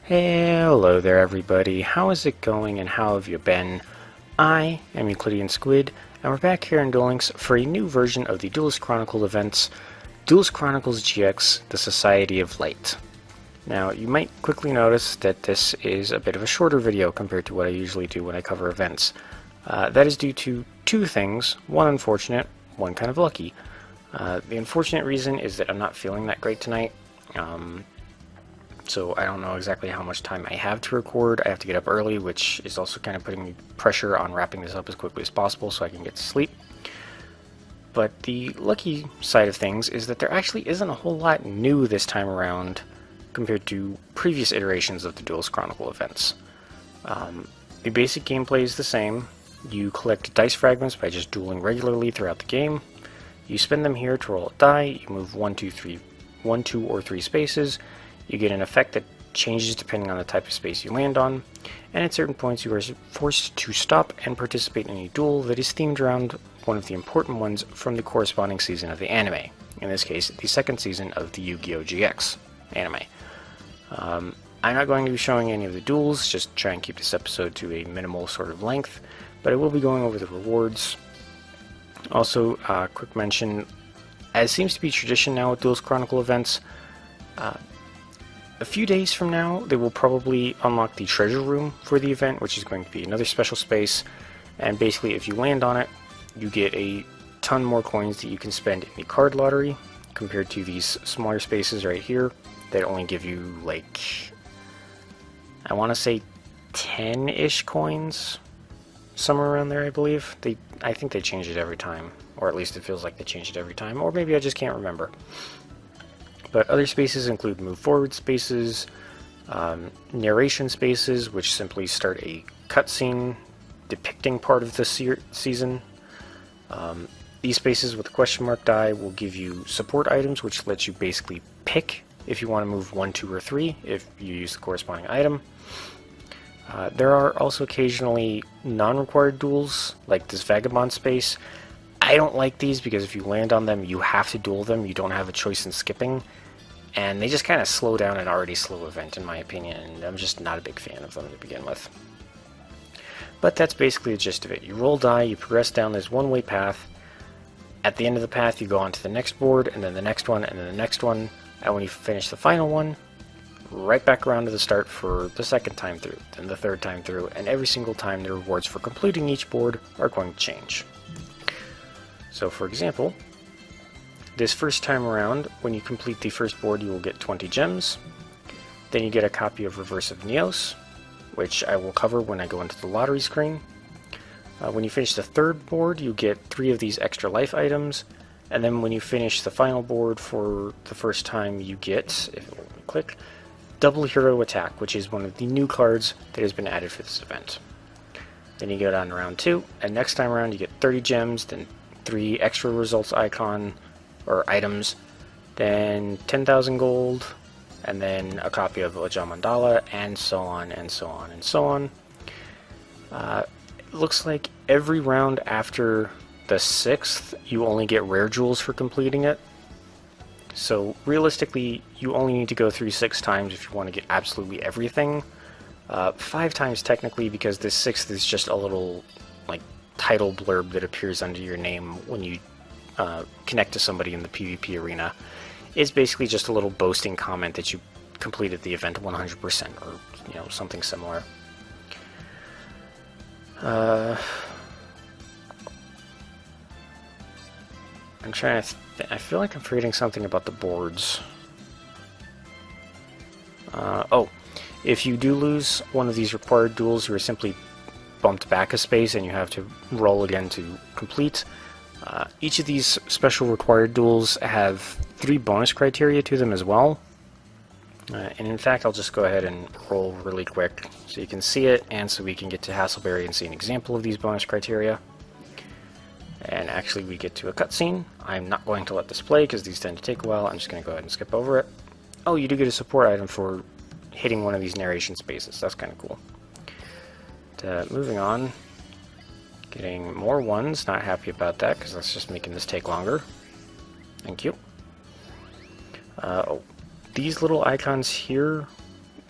Hello there everybody, how is it going and how have you been? I am EuclideanSqd and we're back here in Duel Links for a new version of the Duelist Chronicle events, Duelist Chronicles GX, the Society of Light. Now you might quickly notice that this is a bit of a shorter video compared to what I usually do when I cover events. That is due to two things, one unfortunate, one kind of lucky. The unfortunate reason is that I'm not feeling that great tonight. So I don't know exactly how much time I have to record. I have to get up early, which is also kind of putting pressure on wrapping this up as quickly as possible so I can get to sleep. But the lucky side of things is that there actually isn't a whole lot new this time around compared to previous iterations of the Duelist Chronicle events. The basic gameplay is the same. You collect dice fragments by just dueling regularly throughout the game. You spend them here to roll a die. You move 1, 2, or 3 spaces. You get an effect that changes depending on the type of space you land on, and at certain points you are forced to stop and participate in a duel that is themed around one of the important ones from the corresponding season of the anime, in this case the second season of the Yu-Gi-Oh! GX anime. I'm not going to be showing any of the duels, just try and keep this episode to a minimal sort of length, but I will be going over the rewards. Also, quick mention, as seems to be tradition now with Duelist Chronicle events, a few days from now, they will probably unlock the treasure room for the event, which is going to be another special space. And basically, if you land on it, you get a ton more coins that you can spend in the card lottery, compared to these smaller spaces right here that only give you, like, I want to say 10-ish coins, somewhere around there, I believe. I think they change it every time, or at least it feels like they change it every time, or maybe I just can't remember. But other spaces include move forward spaces, narration spaces, which simply start a cutscene depicting part of the season. These spaces with a question mark die will give you support items, which lets you basically pick if you want to move 1, 2, or 3 if you use the corresponding item. There are also occasionally non-required duels, like this Vagabond space. I don't like these because if you land on them, you have to duel them. You don't have a choice in skipping. And they just kind of slow down an already slow event, in my opinion, and I'm just not a big fan of them to begin with. But that's basically the gist of it. You roll die, you progress down this one-way path. At the end of the path, you go on to the next board, and then the next one, and then the next one. And when you finish the final one, right back around to the start for the second time through, then the third time through, and every single time the rewards for completing each board are going to change. So for example, this first time around, when you complete the first board, you will get 20 gems. Then you get a copy of Reverse of Neos, which I will cover when I go into the lottery screen. When you finish the third board, you get 3 of these extra life items. And then when you finish the final board for the first time, you get, if it will click, Double Hero Attack, which is one of the new cards that has been added for this event. Then you go down to round 2, and next time around you get 30 gems, then 3 extra results icon or items, then 10,000 gold, and then a copy of Oja Mandala, and so on and so on and so on. It looks like every round after the 6th you only get rare jewels for completing it. So realistically you only need to go through 6 times if you want to get absolutely everything. 5 times technically, because this 6th is just a little like title blurb that appears under your name when you connect to somebody in the PvP arena. It's basically just a little boasting comment that you completed the event 100%, or something similar. I'm trying to I feel like I'm forgetting something about the boards. Oh, if you do lose one of these required duels, you are simply bumped back a space and you have to roll again to complete. Each of these special required duels have 3 bonus criteria to them as well. And in fact, I'll just go ahead and roll really quick so you can see it, and so we can get to Hasselberry and see an example of these bonus criteria. And actually we get to a cutscene. I'm not going to let this play because these tend to take a while. I'm just going to go ahead and skip over it. Oh, you do get a support item for hitting one of these narration spaces. That's kind of cool. Moving on. Getting more ones. Not happy about that because that's just making this take longer. Thank you. Oh, these little icons here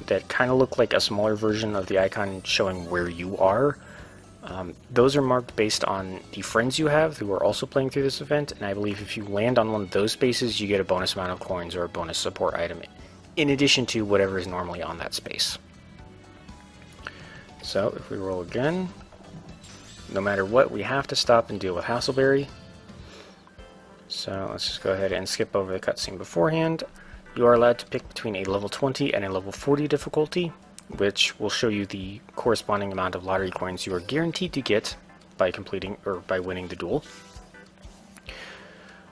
that kind of look like a smaller version of the icon showing where you are. Those are marked based on the friends you have who are also playing through this event, and I believe if you land on one of those spaces, you get a bonus amount of coins or a bonus support item, in addition to whatever is normally on that space. So if we roll again, no matter what, we have to stop and deal with Hasselberry. So let's just go ahead and skip over the cutscene beforehand. You are allowed to pick between a level 20 and a level 40 difficulty, which will show you the corresponding amount of lottery coins you are guaranteed to get by completing or by winning the duel.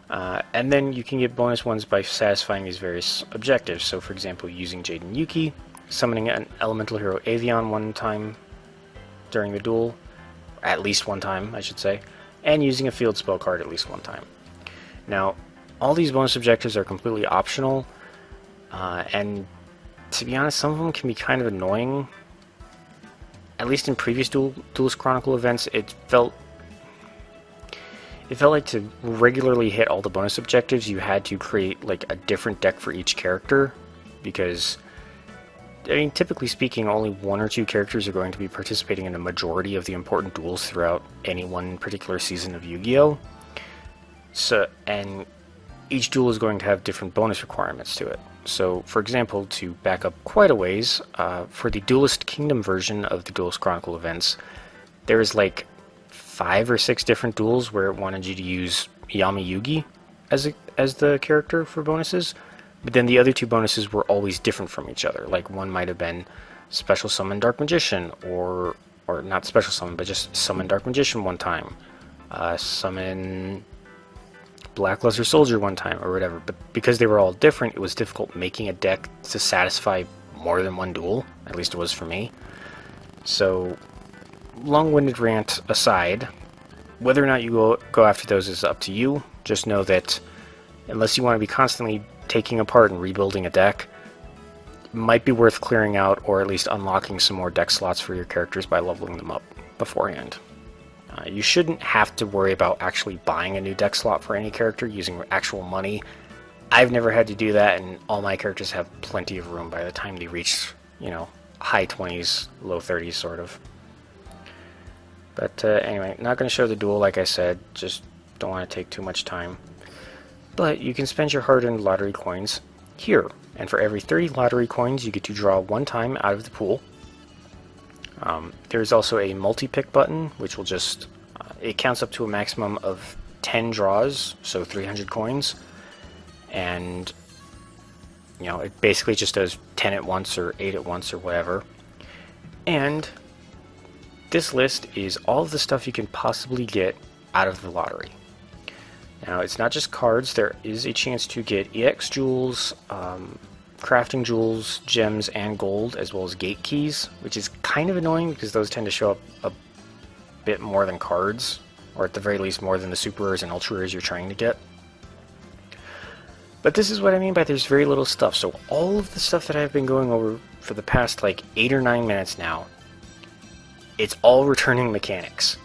And then you can get bonus ones by satisfying these various objectives. So for example, using Jade and Yuki, summoning an elemental hero Avion one time during the duel, at least one time I should say, and using a field spell card at least one time. Now, all these bonus objectives are completely optional, and to be honest, some of them can be kind of annoying. At least in previous Duelist Chronicle events, it felt like to regularly hit all the bonus objectives, you had to create like a different deck for each character, because I mean, typically speaking, only one or two characters are going to be participating in a majority of the important duels throughout any one particular season of Yu-Gi-Oh! So, and each duel is going to have different bonus requirements to it. So, for example, to back up quite a ways, for the Duelist Kingdom version of the Duelist Chronicle events, there is like 5 or 6 different duels where it wanted you to use Yami Yugi as the character for bonuses, but then the other 2 bonuses were always different from each other. Like one might have been Special Summon Dark Magician, or not Special Summon, but just Summon Dark Magician one time, Summon Blackluster Soldier one time, or whatever. But because they were all different, it was difficult making a deck to satisfy more than one duel. At least it was for me. So, long-winded rant aside, whether or not you go after those is up to you. Just know that unless you want to be constantly taking apart and rebuilding a deck, it might be worth clearing out or at least unlocking some more deck slots for your characters by leveling them up beforehand. You shouldn't have to worry about actually buying a new deck slot for any character using actual money. I've never had to do that, and all my characters have plenty of room by the time they reach, you know, high 20s, low 30s sort of. But anyway, not going to show the duel like I said, just don't want to take too much time. But you can spend your hard-earned lottery coins here, and for every 30 lottery coins you get to draw one time out of the pool. There's also a multi-pick button, which will just, it counts up to a maximum of 10 draws, so 300 coins, and, you know, it basically just does 10 at once, or 8 at once, or whatever. And this list is all of the stuff you can possibly get out of the lottery. Now, it's not just cards, there is a chance to get EX jewels, crafting jewels, gems, and gold, as well as gate keys, which is kind of annoying because those tend to show up a bit more than cards, or at the very least more than the super rares and ultra rares you're trying to get. But this is what I mean by there's very little stuff. So all of the stuff that I've been going over for the past like 8 or 9 minutes now, it's all returning mechanics.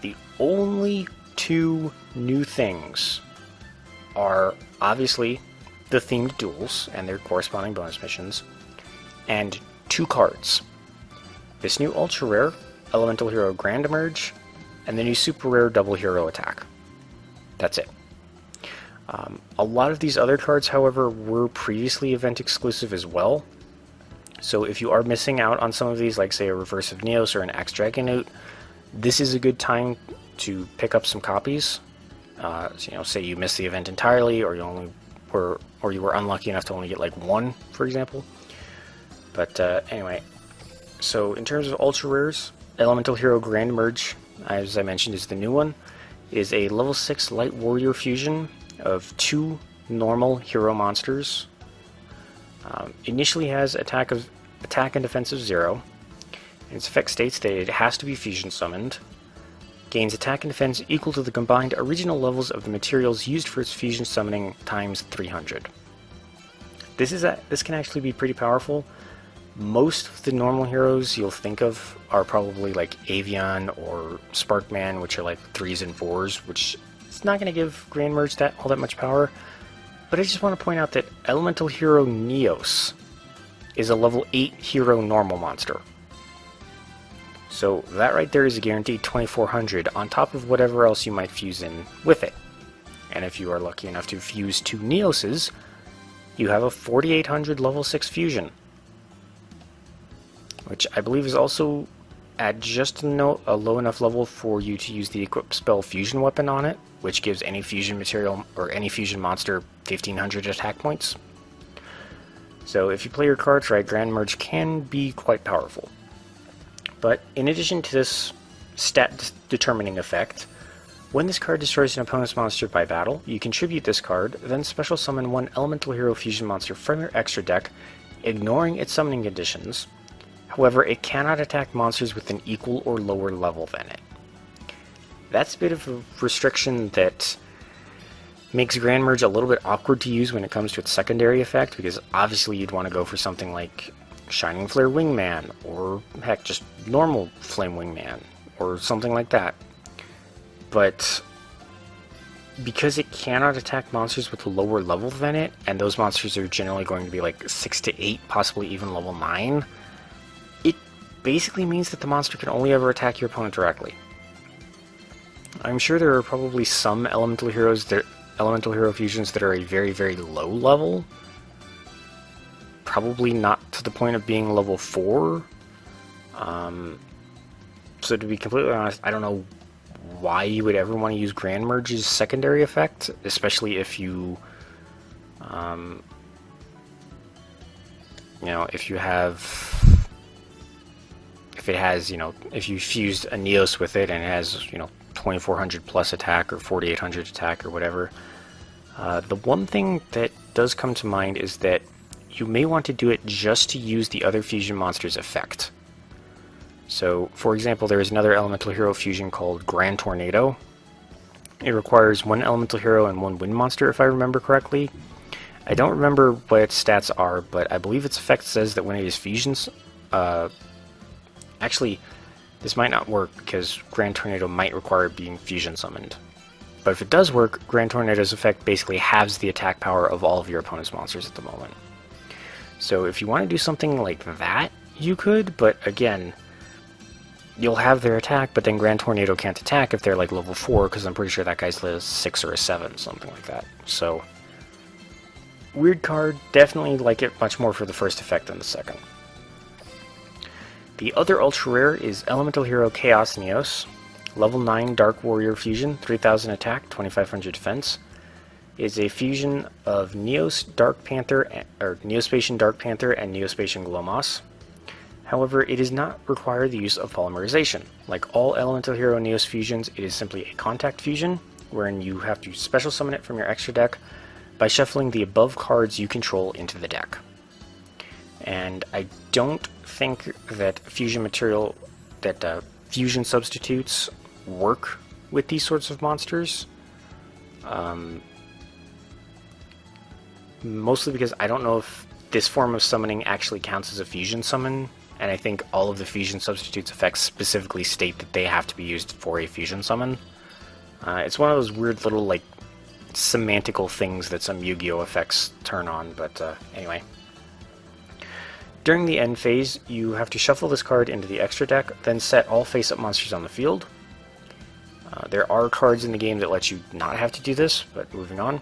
The only 2 new things are obviously the themed duels and their corresponding bonus missions, and 2 cards. This new ultra rare Elemental Hero Grand Emerge, and the new super rare Double Hero Attack. That's it. A lot of these other cards, however, were previously event exclusive as well. So if you are missing out on some of these, like say a Reverse of Neos or an Axe Dragonote, this is a good time to pick up some copies. So, you know, say you missed the event entirely, or you were unlucky enough to only get like 1, for example. But anyway, so in terms of ultra rares, Elemental Hero Grand Merge, as I mentioned, is the new one. Is a level 6 Light Warrior fusion of 2 normal hero monsters. Initially has attack and defense of 0. And its effect states that it has to be fusion summoned. Gains attack and defense equal to the combined original levels of the materials used for its fusion summoning times 300. This can actually be pretty powerful. Most of the normal heroes you'll think of are probably like Avion or Sparkman, which are like 3s and 4s, which is not going to give Grand Merge all that much power. But I just want to point out that Elemental Hero Neos is a level 8 hero normal monster. So that right there is a guaranteed 2400 on top of whatever else you might fuse in with it. And if you are lucky enough to fuse 2 Neoses, you have a 4800 level 6 fusion, which I believe is also at just a low enough level for you to use the equip spell fusion weapon on it, which gives any fusion material or any fusion monster 1500 attack points. So if you play your cards right, Grand Merge can be quite powerful. But in addition to this stat determining effect, when this card destroys an opponent's monster by battle, you contribute this card, then special summon 1 elemental hero fusion monster from your extra deck, ignoring its summoning conditions. However, it cannot attack monsters with an equal or lower level than it. That's a bit of a restriction that makes Grand Merge a little bit awkward to use when it comes to its secondary effect, because obviously you'd want to go for something like Shining Flare Wingman, or heck, just normal Flame Wingman, or something like that. But because it cannot attack monsters with a lower level than it, and those monsters are generally going to be like 6 to 8, possibly even level 9, it basically means that the monster can only ever attack your opponent directly. I'm sure there are probably some elemental hero fusions that are a very, very low level. Probably not to the point of being level 4. So to be completely honest, I don't know why you would ever want to use Grand Merge's secondary effect, especially if you, if you have, if it has, if you fused a Neos with it and it has, 2400 plus attack or 4800 attack or whatever. The one thing that does come to mind is that you may want to do it just to use the other fusion monster's effect. So, for example, there is another elemental hero fusion called Grand Tornado. It requires 1 elemental hero and 1 wind monster, if I remember correctly. I don't remember what its stats are, but I believe its effect says that when it is fusions... actually, this might not work because Grand Tornado might require being fusion summoned. But if it does work, Grand Tornado's effect basically halves the attack power of all of your opponent's monsters at the moment. So if you want to do something like that, you could, but again, you'll have their attack, but then Grand Tornado can't attack if they're like level 4, because I'm pretty sure that guy's level 6 or a 7, something like that. So, weird card, definitely like it much more for the first effect than the second. The other ultra rare is Elemental Hero Chaos Neos, level 9 Dark Warrior fusion, 3000 attack, 2500 defense. Is a fusion of Neos Dark Panther, or Neospatian Dark Panther and Neospatian Glomas. However, it does not require the use of polymerization. Like all Elemental Hero Neos fusions, it is simply a contact fusion, wherein you have to special summon it from your extra deck by shuffling the above cards you control into the deck. And I don't think that fusion substitutes work with these sorts of monsters. Mostly because I don't know if this form of summoning actually counts as a fusion summon, and I think all of the fusion substitutes effects specifically state that they have to be used for a fusion summon. It's one of those weird little, like, semantical things that some Yu-Gi-Oh! Effects turn on, but anyway. During the end phase, you have to shuffle this card into the extra deck, then set all face-up monsters on the field. There are cards in the game that let you not have to do this, but moving on.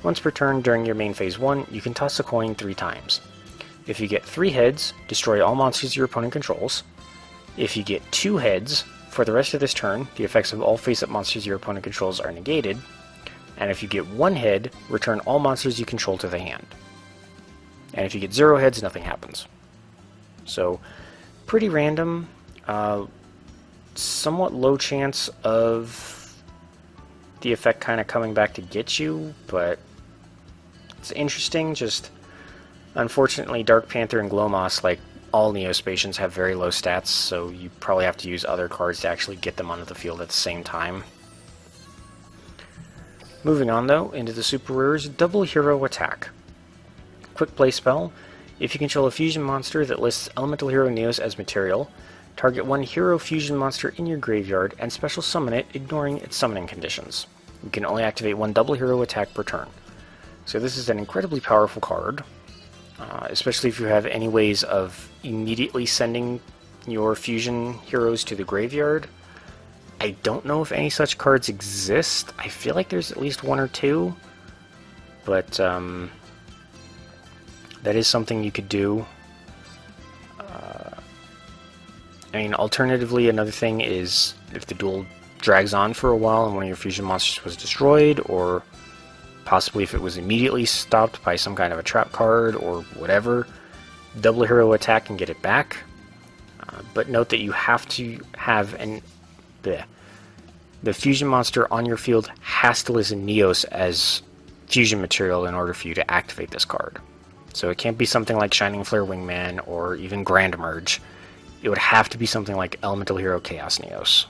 Once per turn during your main phase 1, you can toss a coin 3 times. If you get 3 heads, destroy all monsters your opponent controls. If you get 2 heads, for the rest of this turn, the effects of all face-up monsters your opponent controls are negated. And if you get 1 head, return all monsters you control to the hand. And if you get 0 heads, nothing happens. So, pretty random. Somewhat low chance of the effect kind of coming back to get you, but it's interesting. Just unfortunately, Dark Panther and Glomas, like all Neospatians, have very low stats, so you probably have to use other cards to actually get them onto the field at the same time. Moving on though, into the super rares, Double Hero Attack. Quick play spell. If you control a fusion monster that lists Elemental Hero Neos as material, target 1 hero fusion monster in your graveyard and special summon it, ignoring its summoning conditions. You can only activate 1 double hero attack per turn. So this is an incredibly powerful card. especially if you have any ways of immediately sending your fusion heroes to the graveyard. I don't know if any such cards exist. I feel like there's at least one or two, but that is something you could do. I mean, alternatively, another thing is if the duel drags on for a while and one of your fusion monsters was destroyed, or possibly if it was immediately stopped by some kind of a trap card or whatever, double hero attack and get it back. But note that you have to have the fusion monster on your field has to list Neos as fusion material in order for you to activate this card. So it can't be something like Shining Flare Wingman or even Grand Emerge. It would have to be something like Elemental Hero Chaos Neos.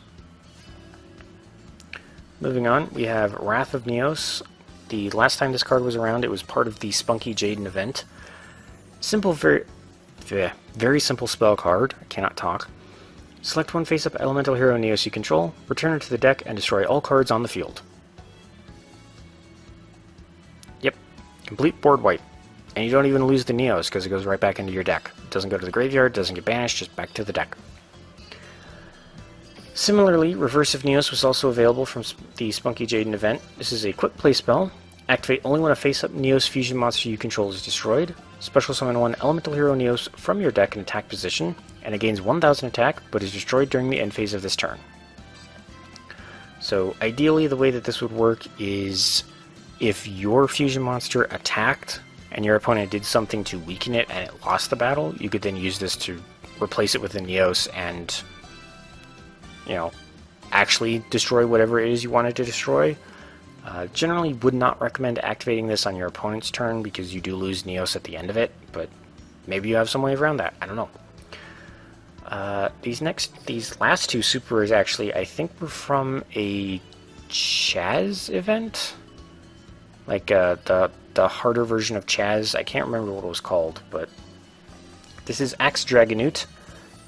Moving on, we have Wrath of Neos. The last time this card was around, it was part of the Spunky Jaden event. Simple, very simple spell card. I cannot talk. Select one face-up Elemental Hero Neos you control, return it to the deck, and destroy all cards on the field. Yep, complete board wipe. And you don't even lose the Neos because it goes right back into your deck. It doesn't go to the graveyard, doesn't get banished, just back to the deck. Similarly, Reverse of Neos was also available from the Spunky Jaden event. This is a quick play spell. Activate only when a face-up Neos fusion monster you control is destroyed. Special summon one Elemental Hero Neos from your deck in attack position, and it gains 1000 attack, but is destroyed during the end phase of this turn. So ideally, the way that this would work is if your fusion monster attacked and your opponent did something to weaken it and it lost the battle, you could then use this to replace it with a Neos and, you know, actually destroy whatever it is you wanted to destroy. Generally would not recommend activating this on your opponent's turn because you do lose Neos at the end of it, but maybe you have some way around that. I don't know. These last two supers actually, I think, were from a Chaz event? Like the harder version of Chaz. I can't remember what it was called, but this is Axe Dragonute,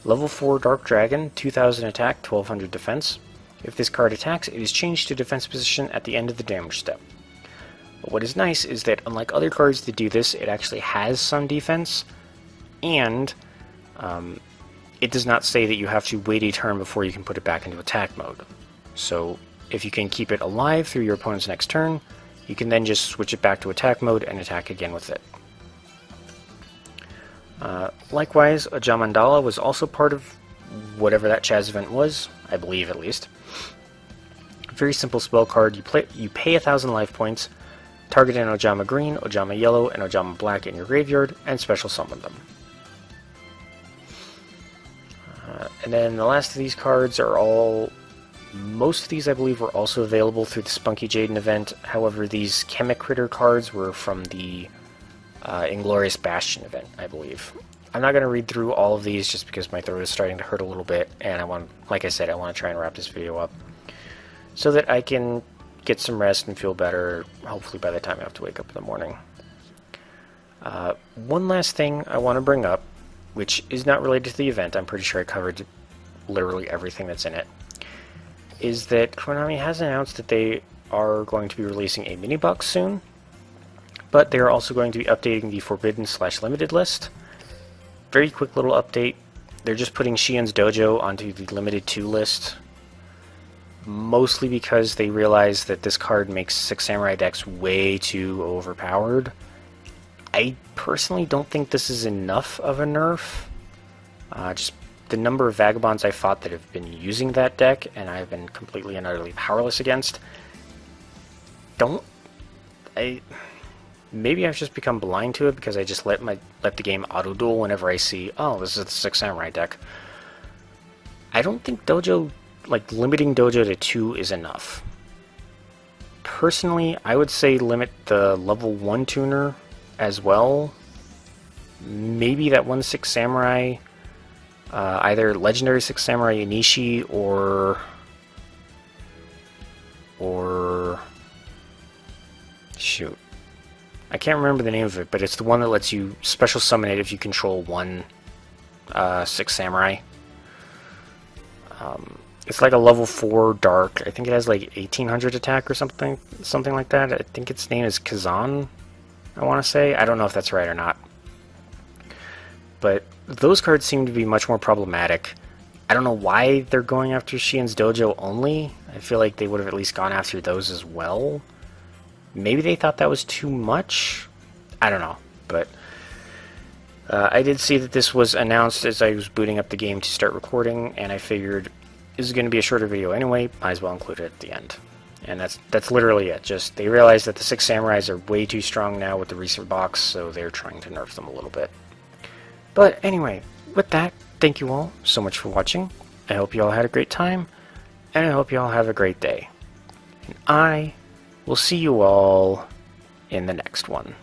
level 4 Dark Dragon, 2000 attack, 1200 defense. If this card attacks, it is changed to defense position at the end of the damage step. But what is nice is that unlike other cards that do this, it actually has some defense, and it does not say that you have to wait a turn before you can put it back into attack mode. So if you can keep it alive through your opponent's next turn, you can then just switch it back to attack mode and attack again with it. Likewise, Ajamandala was also part of whatever that Chaz event was, I believe at least. Very simple spell card. You pay 1000 life points, target an Ojama Green, Ojama Yellow, and Ojama Black in your graveyard, and special summon them. And then the last of these cards are all... Most of these, I believe, were also available through the Spunky Jaden event. However, these Chemic Critter cards were from the Inglorious Bastion event, I believe. I'm not going to read through all of these just because my throat is starting to hurt a little bit, and I want, like I said, I want to try and wrap this video up so that I can get some rest and feel better, hopefully by the time I have to wake up in the morning. One last thing I want to bring up, which is not related to the event, I'm pretty sure I covered literally everything that's in it, is that Konami has announced that they are going to be releasing a mini-box soon, but they are also going to be updating the Forbidden/Limited list. Very quick little update. They're just putting Shien's Dojo onto the Limited 2 list, mostly because they realize that this card makes Six Samurai decks way too overpowered. I personally don't think this is enough of a nerf. Just the number of Vagabonds I fought that have been using that deck, and I've been completely and utterly powerless against. Maybe I've just become blind to it because I just let the game auto-duel whenever I see, oh, this is the Six Samurai deck. I don't think Dojo, like, limiting Dojo to 2 is enough. Personally, I would say limit the level 1 tuner as well. Maybe that one Six Samurai, either Legendary Six Samurai Inishi or shoot, I can't remember the name of it, but it's the one that lets you special summon it if you control one Six Samurai. It's like a level 4 dark. I think it has like 1800 attack or something like that. I think its name is Kazan, I want to say. I don't know if that's right or not. but those cards seem to be much more problematic. I don't know why they're going after Xian's Dojo only. I feel like they would have at least gone after those as well. Maybe they thought that was too much? I don't know, but I did see that this was announced as I was booting up the game to start recording, and I figured this is going to be a shorter video anyway, might as well include it at the end. And that's literally it. Just they realized that the 6 Samurais are way too strong now with the recent box, so they're trying to nerf them a little bit. But anyway, with that, thank you all so much for watching. I hope you all had a great time, and I hope you all have a great day. And I will see you all in the next one.